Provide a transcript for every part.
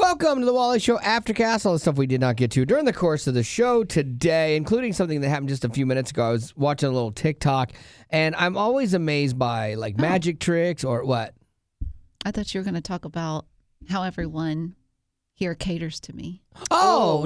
Welcome to the Wally Show Aftercast. All the stuff we did not get to during the course of the show today, including something that happened just a few minutes ago. I was watching a little TikTok, and I'm always amazed by magic tricks or what? I thought you were going to talk about how everyone here caters to me. Oh,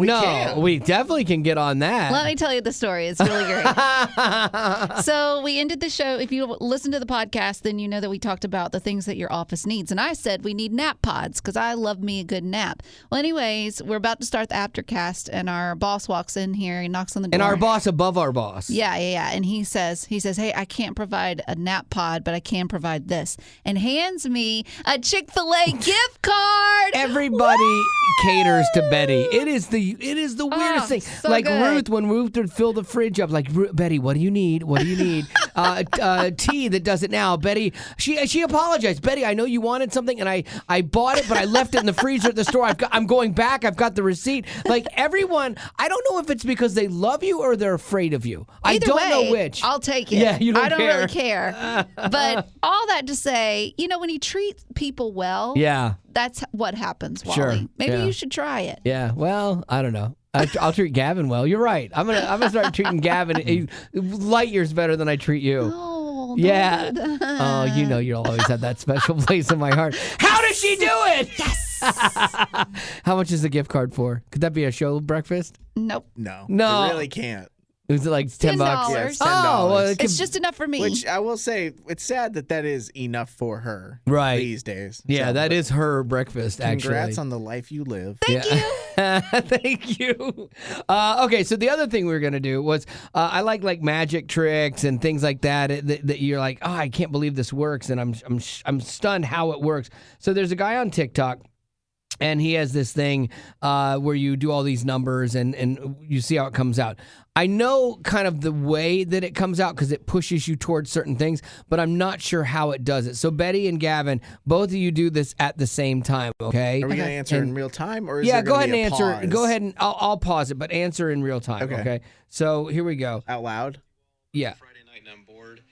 we definitely can get on that. Let me tell you the story. It's really great. So we ended the show. If you listen to the podcast, then you know that we talked about the things that your office needs. And I said we need nap pods because I love me a good nap. Well, anyways, we're about to start the Aftercast, and our boss walks in here. He knocks on the door. And our boss above our boss. Yeah. And he says, hey, I can't provide a nap pod, but I can provide this. And hands me a Chick-fil-A gift card. Everybody caters to Betty. It is the weirdest thing. So like good. Ruth, when Ruth would fill the fridge up, like, Betty, what do you need? What do you need? Tea that does it now. Betty, she apologized. Betty, I know you wanted something, and I bought it, but I left it in the freezer at the store. I'm going back. I've got the receipt. Like everyone, I don't know if it's because they love you or they're afraid of you. I don't know which. I'll take it. Yeah, you don't I don't care. really care. But all that to say, when you treat people well, Yeah. that's what happens, Wally. Sure. Maybe Yeah. you should try it. Yeah, well, I don't know. I'll treat Gavin well. You're right. I'm gonna start treating Gavin light years better than I treat you. Oh, Yeah. don't do that. Oh, you'll always have that special place in my heart. How does she do it? Yes. How much is the gift card for? Could that be a show breakfast? Nope. No. No. It really can't. Is it like $10? Yeah, it's $10. Oh, well, It's just enough for me. Which I will say, it's sad that is enough for her Right. these days. Yeah, So, that is her breakfast, actually. Congrats on the life you live. Thank you. Thank you. Okay, so the other thing we were gonna do was I like magic tricks and things like that, that you're like, oh, I can't believe this works, and I'm stunned how it works. So there's a guy on TikTok, and he has this thing where you do all these numbers and you see how it comes out. I know kind of the way that it comes out because it pushes you towards certain things, but I'm not sure how it does it. So Betty and Gavin, both of you do this at the same time, okay? Are we going to answer in real time? Or is Yeah, there go gonna ahead and be a answer. pause? Go ahead and I'll pause it, but answer in real time, okay? So here we go. Out loud? Yeah. Friday night and I'm bored.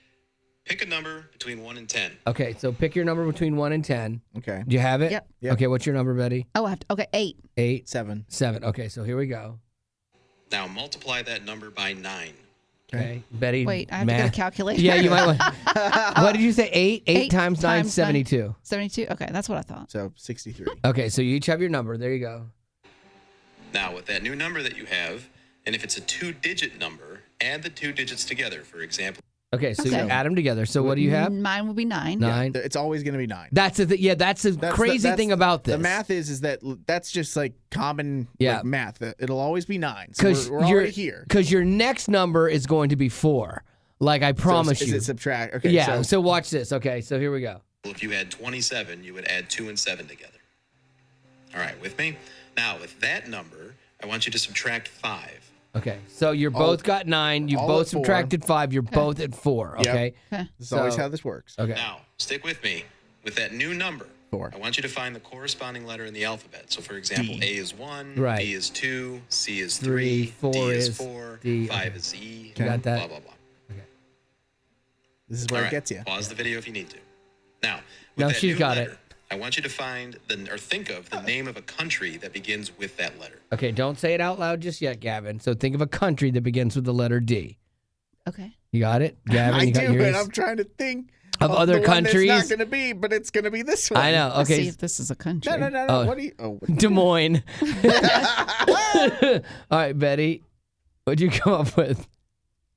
Pick a number between 1 and 10. Okay, so pick your number between 1 and 10. Okay. Do you have it? Yep. Yep. Okay, what's your number, Betty? Oh, I have to. Okay, 8. 8, 7. 7. Okay, so here we go. Now multiply that number by 9. Okay, Betty. Wait, I have to get a calculator. Yeah, you might want. What did you say? 8? 8 times 9, times 72. 72? Okay, that's what I thought. So 63. Okay, so you each have your number. There you go. Now with that new number that you have, and if it's a 2-digit number, add the 2 digits together. For example, Okay, so you Okay. add them together. So what do you have? Mine will be 9. 9. It's always going to be 9. That's the crazy thing about this. The math is that that's just like common math. It'll always be 9. So we're already here. Because your next number is going to be 4. Like I promise so you. Is it subtract? Okay. Yeah, so watch this. Okay, so here we go. if you had 27, you would add 2 and 7 together. All right, with me? Now with that number, I want you to subtract 5. Okay, so you're both got 9. You all both at 4. subtracted 5. You're both at 4. Yep. Okay. Okay. This is always how this works. Okay. Now, stick with me. With that new number, 4. I want you to find the corresponding letter in the alphabet. So, for example, D. A is 1, Right. B is 2, C is 3, 3, 4 D is is 4, D. 5 Okay. is E, You got that? blah, blah, blah. This is All where right, it gets you. pause the video if you need to. Now, with No, that she's new got letter, it. I want you to find or think of the name of a country that begins with that letter. Okay, don't say it out loud just yet, Gavin. So think of a country that begins with the letter D. Okay. You got it? Gavin, I you got do, yours? and I'm trying to think Of other the countries? One that's not going to be, but it's going to be this one. I know. Let's see Okay. if this is a country. No. Oh. What do you? Oh, Des Moines. All right, Betty. What'd you come up with?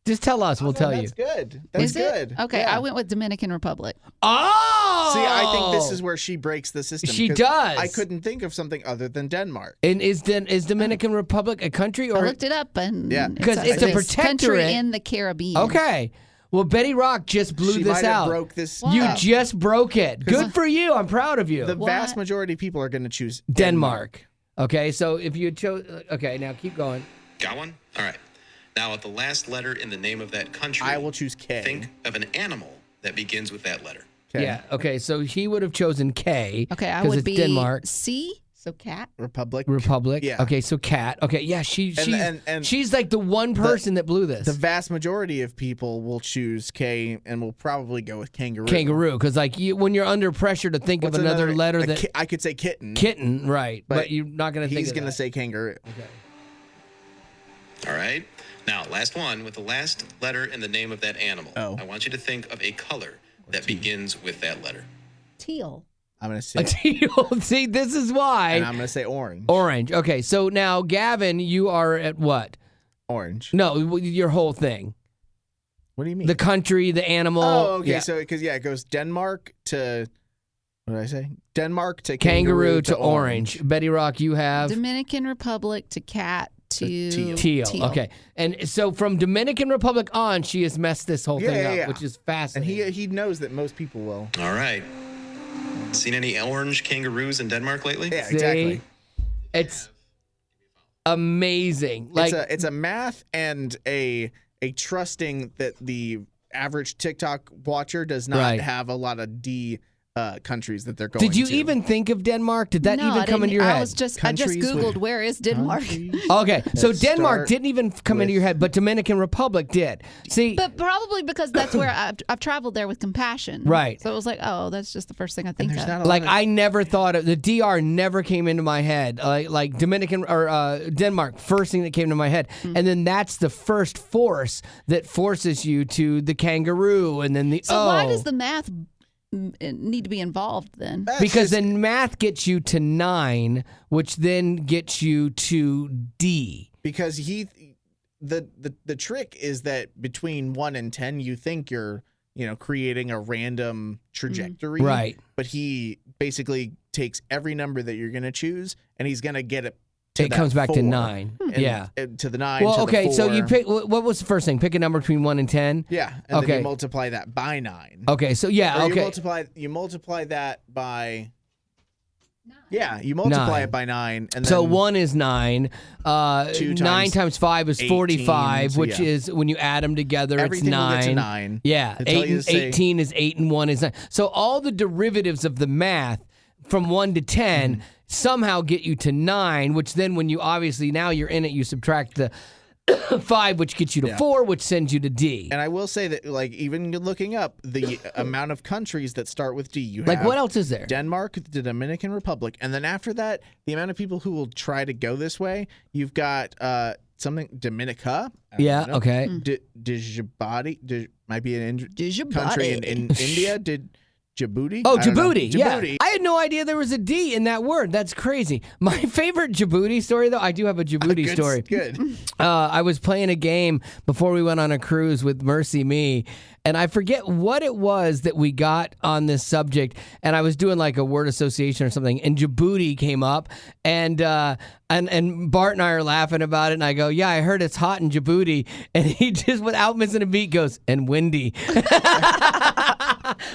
Just tell us. We'll tell you. That's good. That's Is it? good. Okay, Yeah. I went with Dominican Republic. Oh! See, I think this is where she breaks the system. She 'cause does. I couldn't think of something other than Denmark. And is Dominican Republic a country I or? looked it up, and Yeah. 'Cause it's a country protectorate. in the Caribbean. Okay. Well, Betty Rock just blew She this might have out. broke this. You up. just broke it. Good for you. I'm proud of you. The What? vast majority of people are going to choose Denmark. Okay, so if you chose, okay, now keep going. Got one? All right. Now, at the last letter in the name of that country, I will choose K. think of an animal that begins with that letter. Okay. Yeah. Okay, so he would have chosen K. Okay, I because would it's be Denmark. C. So cat? Republic. Yeah. Okay, so cat. Okay, yeah, she's like the one person that blew this. The vast majority of people will choose K and will probably go with kangaroo. Kangaroo, because like when you're under pressure to think of another letter that I could say kitten. Kitten, right? But you're not going to think. He's going to say kangaroo. Okay. All right. Now, last one with the last letter in the name of that animal. Oh. I want you to think of a color that begins with that letter. Teal. I'm going to say teal. See, this is why. And I'm going to say orange. Orange. Okay, so now Gavin, you are at what? Orange. No, your whole thing. What do you mean? The country, the animal. Oh, okay. Yeah. So because it goes Denmark to what did I say? Denmark to kangaroo to orange. Betty Rock, you have Dominican Republic to cat to teal. Okay, and so from Dominican Republic on, she has messed this whole thing up, which is fascinating. And he knows that most people will. All right. Seen any orange kangaroos in Denmark lately? Yeah, exactly. It's amazing. Like it's a math and a trusting that the average TikTok watcher does not have a lot of D countries that they're going to. Did you even think of Denmark? Did that even come into your head? I just Googled where is Denmark. Okay, so Denmark didn't even come into your head, but Dominican Republic did. See, but probably because that's where I've traveled there with Compassion. Right. So it was like, oh, that's just the first thing I think of. Like I never thought of the DR. Never came into my head. Like Dominican or Denmark, first thing that came to my head, and then that's the first force that forces you to the kangaroo, and then the So why does the math need to be involved then? Because then math gets you to 9, which then gets you to D. Because the trick is that between 1 and 10, you think you're creating a random trajectory, right? But he basically takes every number that you're going to choose, and he's going to get it. It comes back to 9. Yeah. To the 9. Well, to okay, the 4. so you pick, what was the first thing? Pick a number between 1 and 10? Yeah. And then you multiply that by 9. Okay, so yeah, or you multiply that by 9. Yeah, you multiply it by 9. And so then 1 is 9. 9 times 5 is 45, 18, which is when you add them together, everything it's 9. Will get to 9. Yeah, 18 is 8 and 1 is 9. So all the derivatives of the math from 1 to 10 somehow get you to 9, which then when you obviously now you're in it, you subtract the 5, which gets you to 4, which sends you to D. And I will say that, like, even looking up the amount of countries that start with D, you like have what else is there? Denmark, the Dominican Republic, and then after that, the amount of people who will try to go this way. You've got something Dominica. Yeah. Okay. Djibouti might be an country in India. Djibouti? Oh, Djibouti. Yeah. I had no idea there was a D in that word. That's crazy. My favorite Djibouti story, though, I do have a Djibouti story. Good. I was playing a game before we went on a cruise with Mercy Me, and I forget what it was that we got on this subject, and I was doing like a word association or something, and Djibouti came up, and Bart and I are laughing about it, and I go, yeah, I heard it's hot in Djibouti, and he just, without missing a beat, goes, and windy.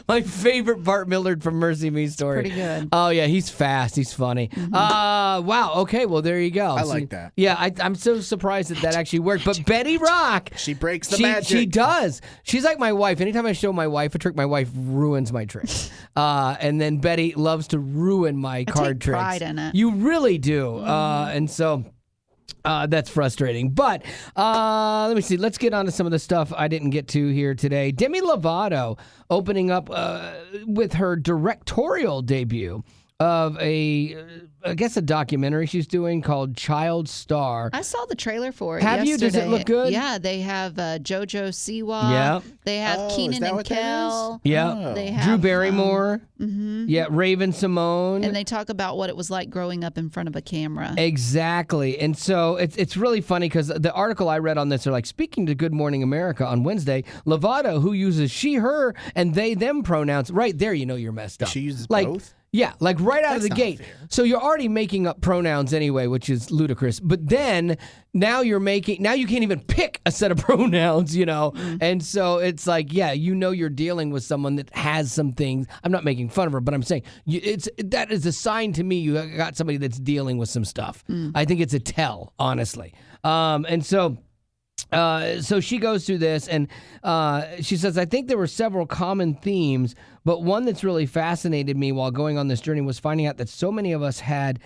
My favorite Bart Millard from Mercy Me story. Pretty good. Oh, yeah, he's fast. He's funny. Wow, okay, well, there you go. I like that. Yeah, I'm so surprised that actually worked. But Betty Rock, she breaks the magic. She does. She's like my wife. Anytime I show my wife a trick, my wife ruins my tricks. And then Betty loves to ruin my card tricks. I take pride in it. You really do. And so... that's frustrating. But let me see. Let's get on to some of the stuff I didn't get to here today. Demi Lovato opening up with her directorial debut of I guess a documentary she's doing called Child Star. I saw the trailer for it Have yesterday. you? Does it look good? Yeah, they have JoJo Siwa. Yeah. They have Keenan and Kel. Yeah. They have Drew Barrymore. Yeah, Raven Simone. And they talk about what it was like growing up in front of a camera. Exactly. And so it's really funny because the article I read on this are like, speaking to Good Morning America on Wednesday, Lovato, who uses she, her, and they, them pronouns, right there, you know you're messed up. She uses both? Yeah, like right out of the gate. Fair. So you're already making up pronouns anyway, which is ludicrous. But then now you can't even pick a set of pronouns, you know? And so it's like, yeah, you know you're dealing with someone that has some things. I'm not making fun of her, but I'm saying that is a sign to me you got somebody that's dealing with some stuff. I think it's a tell, honestly. And so she goes through this, and she says, I think there were several common themes, but one that's really fascinated me while going on this journey was finding out that so many of us had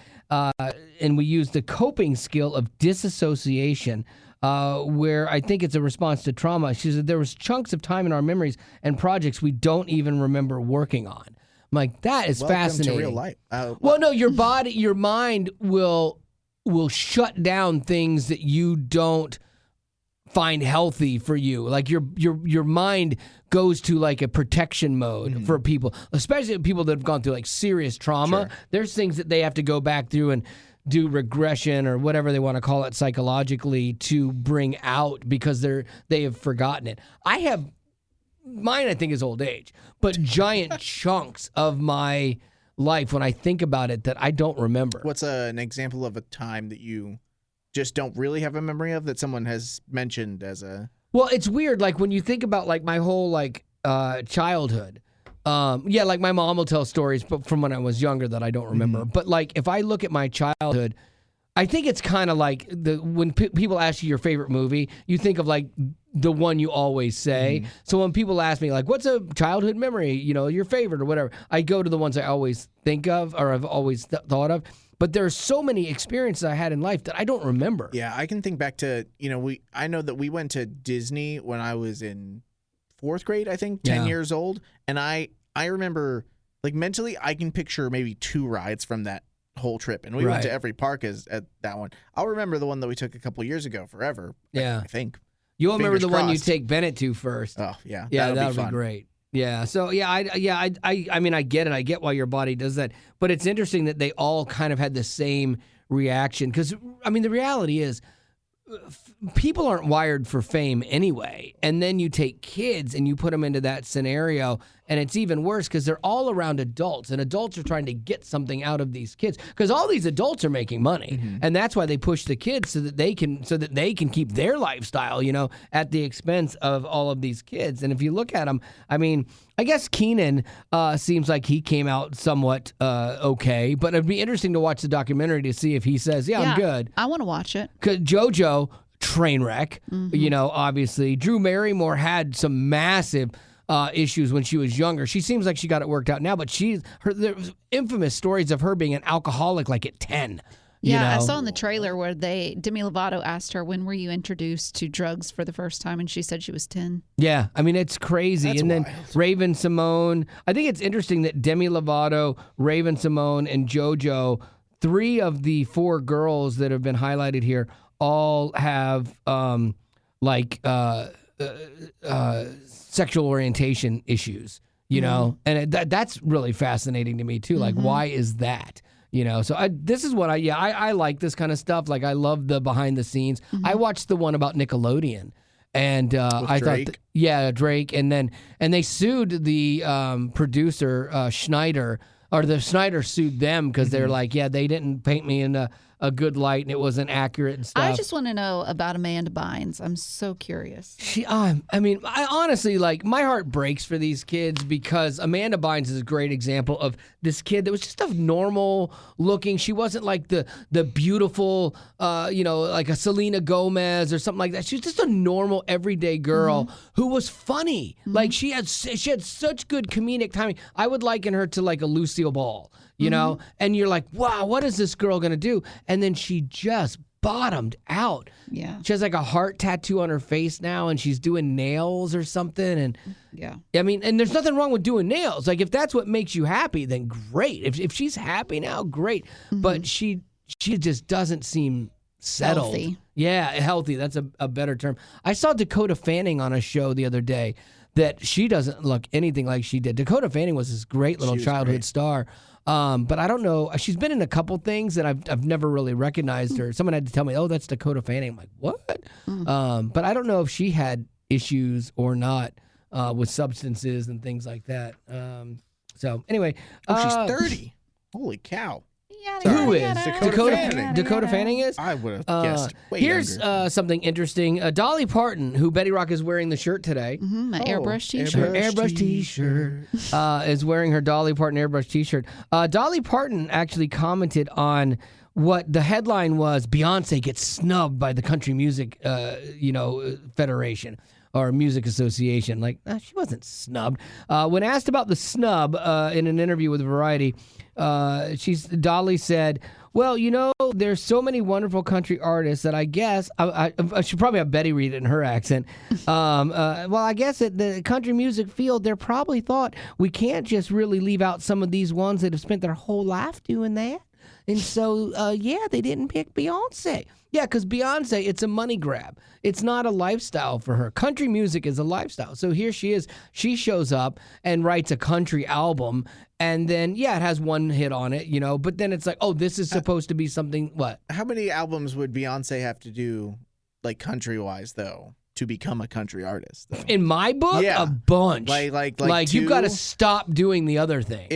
and we used the coping skill of disassociation, where I think it's a response to trauma. She said there was chunks of time in our memories and projects we don't even remember working on. I'm like, that is fascinating. To real life. Well, no, your mind will shut down things that you don't find healthy for you. Like your mind goes to like a protection mode for people, especially people that have gone through like serious trauma. Sure. There's things that they have to go back through and do regression or whatever they want to call it psychologically to bring out because they have forgotten it. Mine I think is old age, but giant chunks of my life when I think about it that I don't remember. What's an example of a time that you just don't really have a memory of that someone has mentioned as a... Well, it's weird. Like when you think about like my whole like childhood, like my mom will tell stories from when I was younger that I don't remember. But like if I look at my childhood, I think it's kind of like when people ask you your favorite movie, you think of like the one you always say. So when people ask me like, what's a childhood memory, your favorite or whatever, I go to the ones I always think of or I've always thought of. But there are so many experiences I had in life that I don't remember. Yeah, I can think back to, I know that we went to Disney when I was in 4th grade, I think, 10 years old. And I remember, like mentally, I can picture maybe 2 rides from that whole trip. And we went to every park at that one. I'll remember the one that we took a couple years ago forever. Yeah. I think. You'll remember the one you take Bennett to first. Oh, yeah. Yeah, that'll be great. Yeah. So I mean, I get it. I get why your body does that. But it's interesting that they all kind of had the same reaction. Because, I mean, the reality is people aren't wired for fame anyway. And then you take kids and you put them into that scenario. And it's even worse because they're all around adults. And adults are trying to get something out of these kids. Because all these adults are making money. And that's why they push the kids so that they can keep their lifestyle, at the expense of all of these kids. And if you look at them, I mean, I guess Keenan seems like he came out somewhat okay. But it'd be interesting to watch the documentary to see if he says, I'm good. I want to watch it. Because JoJo, train wreck, obviously. Drew Barrymore had some massive issues when she was younger. She seems like she got it worked out now, but there's infamous stories of her being an alcoholic like at 10. Yeah, I saw in the trailer where Demi Lovato asked her, when were you introduced to drugs for the first time? And she said she was 10. Yeah, I mean, it's crazy. That's and then wild. Raven Simone. I think it's interesting that Demi Lovato, Raven Simone, and JoJo, 3 of the 4 girls that have been highlighted here, all have sexual orientation issues, and that's really fascinating to me too. Like, why is that? So this is what I like this kind of stuff. Like, I love the behind the scenes. I watched the one about Nickelodeon, and I Drake? thought, Drake, and they sued the producer Schneider, or the Schneider sued them because they're like, they didn't paint me in a good light and it wasn't accurate and stuff. I just want to know about Amanda Bynes. I'm so curious. I honestly, like, my heart breaks for these kids because Amanda Bynes is a great example of this kid that was just a normal looking. She wasn't like the beautiful, like a Selena Gomez or something like that. She was just a normal everyday girl who was funny. Like she had such good comedic timing. I would liken her to like a Lucille Ball. And you're like, wow, what is this girl going to do? And then she just bottomed out. Yeah. She has like a heart tattoo on her face now and she's doing nails or something. And yeah. I mean, and there's nothing wrong with doing nails. Like, if that's what makes you happy, then great. If she's happy now, great. But she just doesn't seem settled. Healthy. Yeah, healthy. That's a better term. I saw Dakota Fanning on a show the other day that she doesn't look anything like she did. Dakota Fanning was this great little childhood star. But I don't know. She's been in a couple things that I've never really recognized her. Someone had to tell me, oh, that's Dakota Fanning. I'm like, what? But I don't know if she had issues or not with substances and things like that. So anyway. She's 30. Holy cow. Who is? Dakota Fanning. Dakota Fanning is? I would have guessed way Here's younger. something interesting. Dolly Parton, who Betty Rock is wearing the shirt today. My airbrush t-shirt. Airbrush t-shirt. Is wearing her Dolly Parton airbrush t-shirt. Dolly Parton actually commented on what the headline was: Beyonce gets snubbed by the Country Music, Federation or Music Association. Like, she wasn't snubbed. When asked about the snub in an interview with Variety, Dolly said, Well, there's so many wonderful country artists that I guess I should probably have Betty read it in her accent. Well, I guess at the country music field, they're probably thought we can't just really leave out some of these ones that have spent their whole life doing that. And so, they didn't pick Beyonce. Yeah, because Beyonce, it's a money grab. It's not a lifestyle for her. Country music is a lifestyle. So here she is. She shows up and writes a country album. And then, it has one hit on it, But then it's like, oh, this is supposed to be something, what? How many albums would Beyonce have to do, like, country-wise, though, to become a country artist, though? In my book, Yeah. a bunch. Like you've got to two? stop doing the other thing.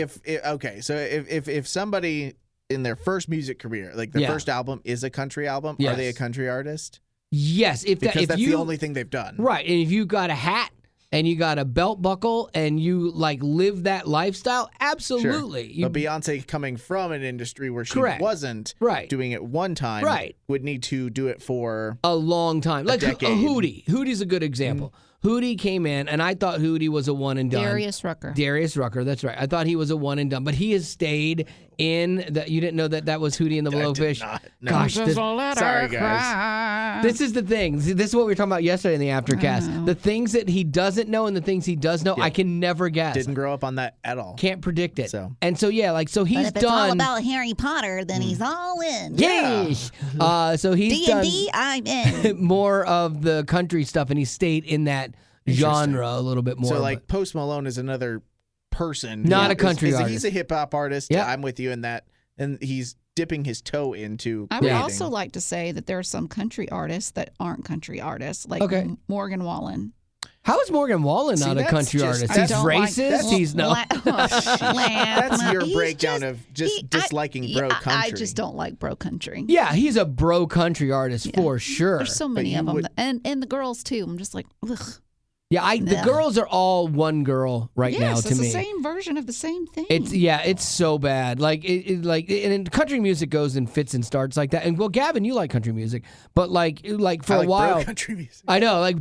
So if somebody in their first music career, like their first album is a country album, are they a country artist? Yes. Because that's the only thing they've done. Right. And if you got a hat and you got a belt buckle and you live that lifestyle, absolutely. Sure. But Beyonce, coming from an industry where she Correct. wasn't doing it one time, would need to do it for a long time. Like decade. Hootie. Hootie's a good example. Hootie came in, and I thought Hootie was a one and done. Darius Rucker, that's right. I thought he was a one and done, but he has stayed in that. You didn't know that was Hootie and the Blowfish? No. Gosh, sorry, guys. This is the thing. See, this is what we were talking about yesterday in the Aftercast. The things that he doesn't know and the things he does know, I can never guess. Didn't grow up on that at all. Can't predict it. So he's but if done. it's all about Harry Potter, then he's all in. Yes. So he's D&D, I'm in. done more of the country stuff, and he stayed in that genre a little bit more. So Post Malone is another person, not a country artist. He's a hip hop artist. Yeah, I'm with you in that, and he's dipping his toe into. I would also like to say that there are some country artists that aren't country artists, like Morgan Wallen. How is Morgan Wallen not a country artist? He's racist. He's no. That's your breakdown of just disliking bro country. I just don't like bro country. Yeah, he's a bro country artist for sure. There's so many of them, and the girls too. I'm just like, ugh. Yeah, the girls are all one girl now to me. Yes, it's the same version of the same thing. It's so bad. And country music goes in fits and starts like that. And Gavin, you like country music, but for a while, bro country music. I know,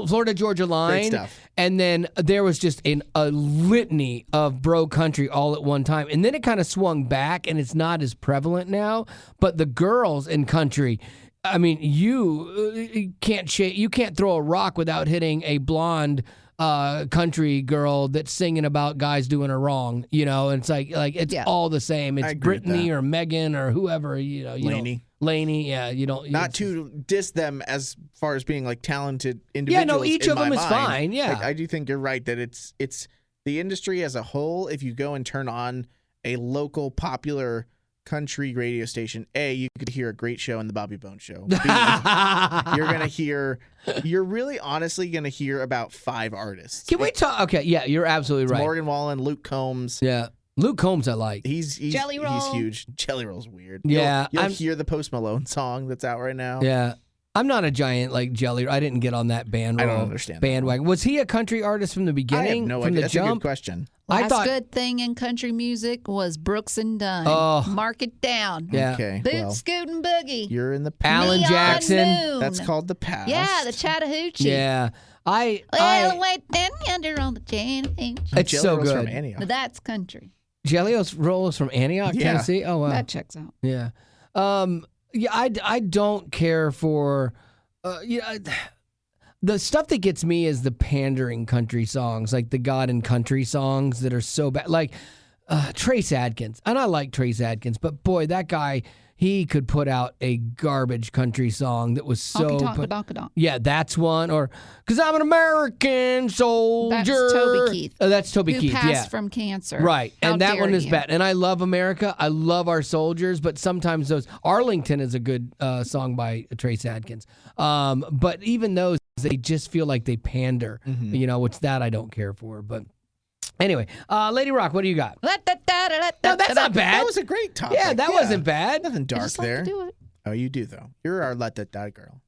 Florida Georgia Line, Great stuff. And then there was just a litany of bro country all at one time, and then it kind of swung back, and it's not as prevalent now. But the girls in country. I mean, you can't throw a rock without hitting a blonde country girl that's singing about guys doing her wrong. And it's like it's all the same. It's Brittany or Megan or whoever. Lainey. Yeah, you don't. Not to diss them as far as being talented individuals. Yeah, no, each of them is fine. Yeah, I do think you're right that it's the industry as a whole. If you go and turn on a local popular country radio station, you could hear a great show in the Bobby Bones Show. B, you're really honestly gonna hear about 5 artists. Can we talk? Okay, yeah, you're absolutely right. Morgan Wallen, Luke Combs. Yeah, Luke Combs, I like. He's Jelly Roll. He's huge. Jelly Roll's weird. Yeah, you'll hear the Post Malone song that's out right now. Yeah. I'm not a giant Jelly. I didn't get on that bandwagon. I don't understand bandwagon. Was he a country artist from the beginning? I have no from idea. The That's jump? a good question. Last good thing in country music was Brooks and Dunn. Oh. Mark it down. Yeah. Okay. Boot, scoot, and boogie. You're in the Alan Neon Jackson. Moon. That's called the past. Yeah, the Chattahoochee. Yeah. Wait down yonder on the Chattahoochee. It's Jelly so Roll's good. From Antioch. Now that's country. Jelly Roll is from Antioch, Yeah. Tennessee. Oh wow. That checks out. Yeah. I don't care for. The stuff that gets me is the pandering country songs, like the God and Country songs that are so bad. Like Trace Adkins. And I like Trace Adkins, but boy, that guy, he could put out a garbage country song that was so... Honky-tonk-a-donk-a-donk. Yeah, that's one. Or, because I'm an American soldier. That's Toby Keith. That's Toby Who Keith, passed from cancer. Right, How and that dare one is you. bad. And I love America. I love our soldiers, but sometimes those... Arlington is a good song by Trace Adkins. But even those, they just feel like they pander, which that I don't care for. But anyway, Lady Rock, what do you got? No, that's not bad. That was a great topic. Yeah, that wasn't bad. Nothing I dark just like there. to do it. Oh, you do, though. You're our Let That Die girl.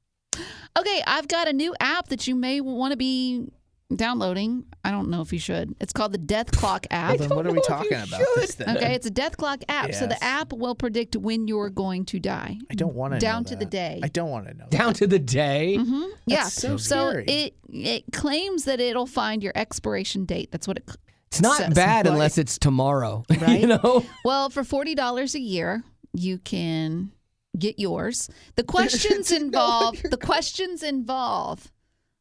Okay, I've got a new app that you may want to be downloading. I don't know if you should. It's called the Death Clock app. Then what are we talking about this then? Okay, it's a Death Clock app. So the Yes. app will predict when you're going to die. I don't want to know Down to that. the day. I don't want to know Down to the day. Yeah. so scary. it claims that it'll find your expiration date. That's what it It's not says. bad But- unless it's tomorrow. Right? You know? Well, for $40 a year, you can get yours. The questions involve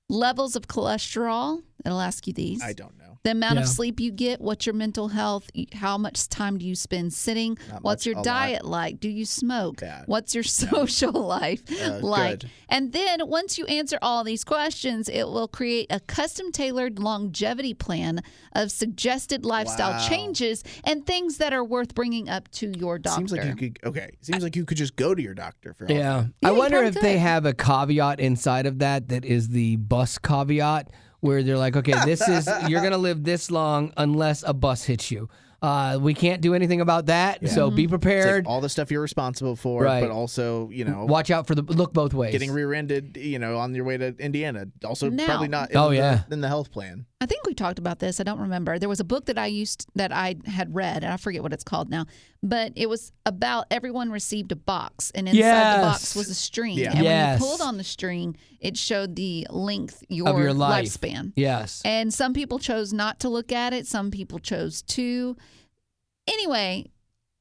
levels of cholesterol. It'll ask you these. I don't know. The amount of sleep you get, what's your mental health, how much time do you spend sitting, what's your diet like, do you smoke, what's your social life like. Good. And then once you answer all these questions, it will create a custom tailored longevity plan of suggested lifestyle changes and things that are worth bringing up to your doctor. Seems like you could just go to your doctor for all that. I wonder if they have a caveat inside of that is the bus caveat, where they're like, okay, you're going to live this long unless a bus hits you. We can't do anything about that, so be prepared. It's like all the stuff you're responsible for, but also, watch out for look both ways. Getting rear-ended, on your way to Indiana. Also, Now- probably not in the health plan. I think we talked about this. I don't remember. There was a book that I had read, and I forget what it's called now. But it was about everyone received a box, and inside the box was a string. Yeah. And when you pulled on the string, it showed the length of your life. lifespan. Yes. And some people chose not to look at it. Some people chose to. Anyway,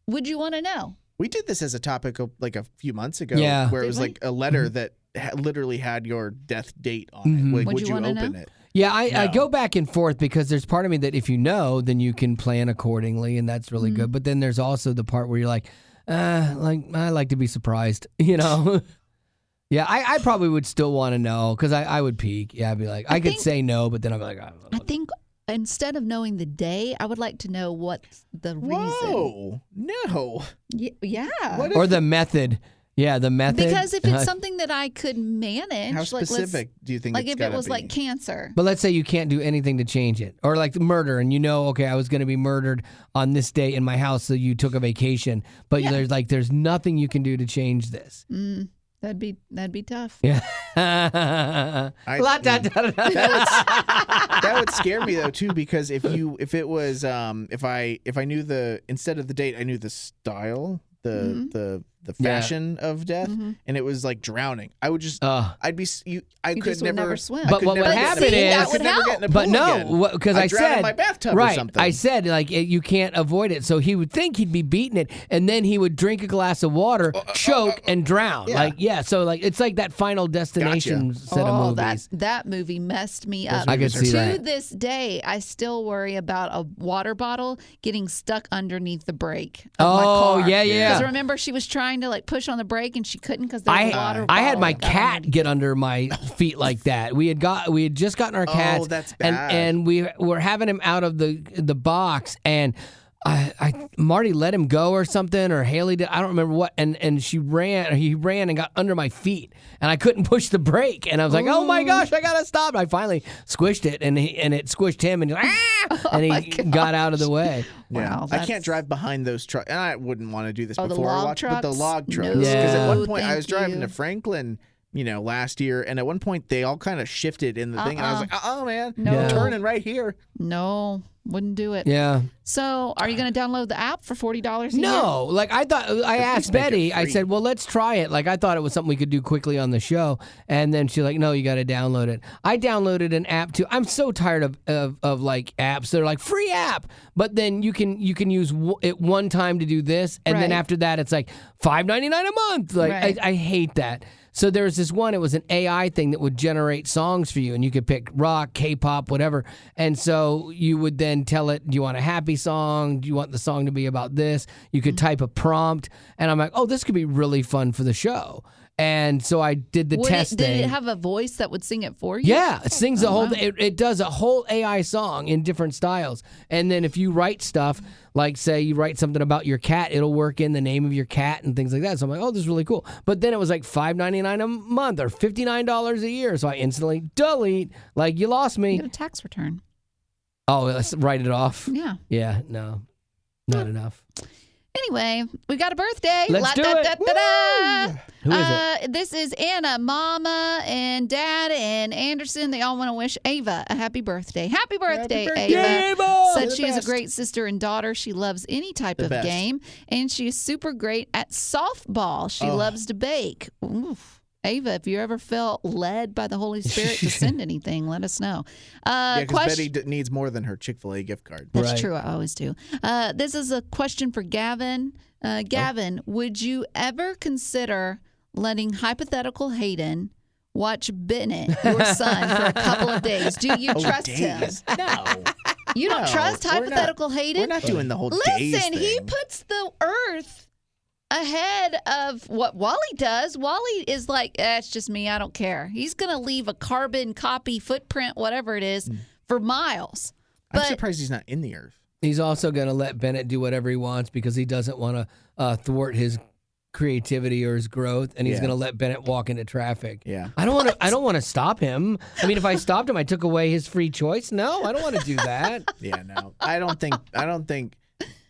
would you want to know? We did this as a topic like a few months ago, where it was like a letter that literally had your death date on it. Like, would you open it? Yeah, I go back and forth because there's part of me that if you know, then you can plan accordingly, and that's really good. But then there's also the part where you're like I like to be surprised, Yeah, I probably would still want to know because I would peek. Yeah, I'd be like, I could say no, but then I'm like, I think instead of knowing the day, I would like to know what's the reason. Whoa, no. Yeah. Or the method. Yeah, the method. Because if it's something that I could manage. How specific do you think it's if it was like cancer? But let's say you can't do anything to change it. Or like murder, and okay, I was going to be murdered on this day in my house, so you took a vacation. But there's nothing you can do to change this. That'd be tough. Yeah. That would scare me though too, because if I knew instead of the date, I knew the style, the fashion of death, and it was like drowning, I would just I could never swim. But what would happen is that would help. Get in a pool again. Because I drown in said my bathtub or something. I said you can't avoid it. So he would think he'd be beating it, and then he would drink a glass of water, choke, and drown. So it's like that Final Destination set of movies. That movie messed me up. I could see that. To this day, I still worry about a water bottle getting stuck underneath the brake of my car. Yeah. Because remember, she was trying to push on the brake and she couldn't because there was water. I had my cat get under my feet like that. We had just gotten our cats. Oh, that's bad. And we were having him out of the box, and Marty let him go or something, or Haley did. I don't remember what. And he ran and got under my feet, and I couldn't push the brake. And I was like, oh my gosh, I gotta stop. I finally squished it, and it squished him, and he got out of the way. Yeah. Wow, I can't drive behind those trucks. And I wouldn't want to do this the before I log watched, but the trucks? log trucks. No, Because at one point I was thank driving you. to Franklin, last year, and at one point they all kind of shifted in the thing, and I was like, man, No. I'm turning right here. No, wouldn't do it. Yeah. So, are you going to download the app for $40 a year? No, I thought I asked make it Betty. I free. said, "Well, let's try it." I thought it was something we could do quickly on the show, and then she's like, "No, you got to download it." I downloaded an app too. I'm so tired of apps. They're like free app, but then you can use it one time to do this, and then Right. after that, it's like $5.99 a month. Right. I hate that. So there was this one, it was an AI thing that would generate songs for you, and you could pick rock, K-pop, whatever. And so you would then tell it, do you want a happy song? Do you want the song to be about this? You could type a prompt, and I'm like, oh, this could be really fun for the show. And so I did the test Did thing. it have a voice that would sing it for you? Yeah, it sings the whole. wow. It does a whole AI song in different styles, and then if you write stuff, like say you write something about your cat, it'll work in the name of your cat and things like that. So I'm like, oh, this is really cool. But then it was like $5.99 a month or $59 a year. So I instantly delete. Like, you lost me. Get a tax return. Oh, let's write it off. Yeah. Yeah, no, not enough. Anyway, we got a birthday. Let's do it. Who is it? This is Anna, Mama, and Dad, and Anderson. They all want to wish Ava a happy birthday. Happy birthday, Ava. Ava! Said You're the she is a best. great sister and daughter. She loves any type The of best. game, and she is super great at softball. She loves to bake. Oof. Ava, if you ever felt led by the Holy Spirit to send anything, let us know. Yeah, because Question- Betty needs more than her Chick-fil-A gift card. That's Right. true. I always do. This is a question for Gavin. Gavin, would you ever consider letting hypothetical Hayden watch Bennett, your son, for a couple of days? Do you trust him? No. You don't trust hypothetical Hayden? We're not doing the whole days Listen, thing. he puts the earth ahead of what Wally does. Wally is like, it's just me. I don't care. He's going to leave a carbon copy footprint, whatever it is, for miles. I'm surprised he's not in the earth. He's also going to let Bennett do whatever he wants because he doesn't want to thwart his creativity or his growth, and he's going to let Bennett walk into traffic. Yeah. I don't want to stop him. I mean, if I stopped him, I took away his free choice. No, I don't want to do that. Yeah, no. I don't think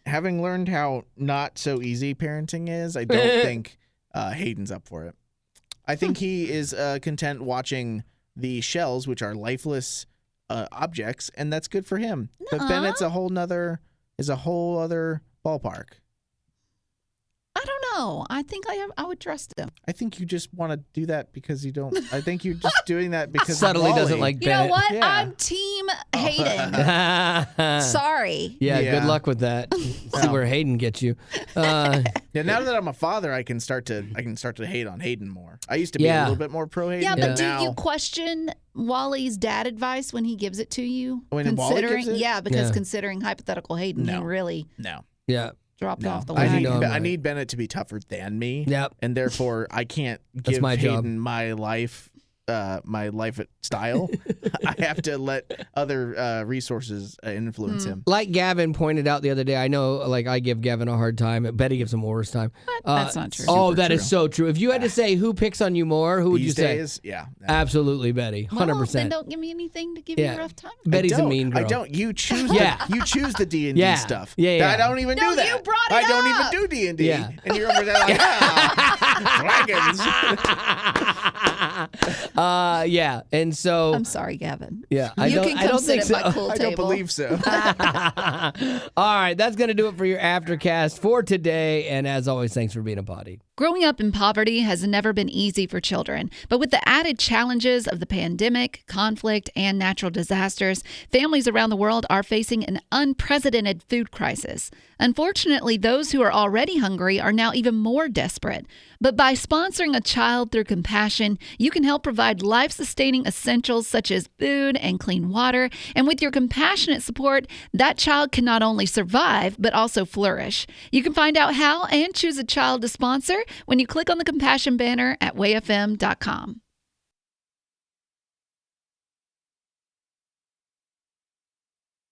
having learned how not so easy parenting is, I don't think Hayden's up for it. I think he is content watching the shells, which are lifeless objects, and that's good for him. But Bennett's a whole other ballpark. I don't know. I think I would trust him. I think you just want to do that because you don't. I think you're just doing that because Subtly Wally. doesn't like You know Bennett. what? Yeah. I'm Team Hayden. Sorry. Yeah, Yeah. good luck with that. See where Hayden gets you. Yeah, now that I'm a father, I can start to hate on Hayden more. I used to be a little bit more pro Hayden. Yeah, but now, do you question Wally's dad advice when he gives it to you? When Wally gives it? Yeah, because Yeah. considering hypothetical Hayden, he really no. Yeah. dropped off the I wagon. need, know, I right. need Bennett to be tougher than me. Yep. And therefore, I can't give my job. Hayden my life style. I have to let other resources influence him. Like Gavin pointed out the other day, I know, like, I give Gavin a hard time. Betty gives him a worse time. That's not true. Oh, Super that is true. so true. If you had to say who picks on you more, who would you These say? days, yeah. Absolutely, Betty. 100%. Well, then don't give me anything to give you Yeah. a rough time. Betty's a mean girl. I don't. You choose. Yeah. You choose the D&D Yeah. stuff. Yeah. I don't even No, do that. you brought it I don't up. even do D&D. Yeah. And you're over there like, dragons. Yeah. And so, I'm sorry, Gavin. yeah, You can come sit think at my pool I table. don't believe so. All right, that's going to do it for your Aftercast for today. And as always, thanks for being a potty. Growing up in poverty has never been easy for children, but with the added challenges of the pandemic, conflict, and natural disasters, families around the world are facing an unprecedented food crisis. Unfortunately, those who are already hungry are now even more desperate. But by sponsoring a child through compassion, you can help provide life-sustaining essentials such as food and clean water. And with your compassionate support, that child can not only survive, but also flourish. You can find out how and choose a child to sponsor when you click on the compassion banner at wayfm.com.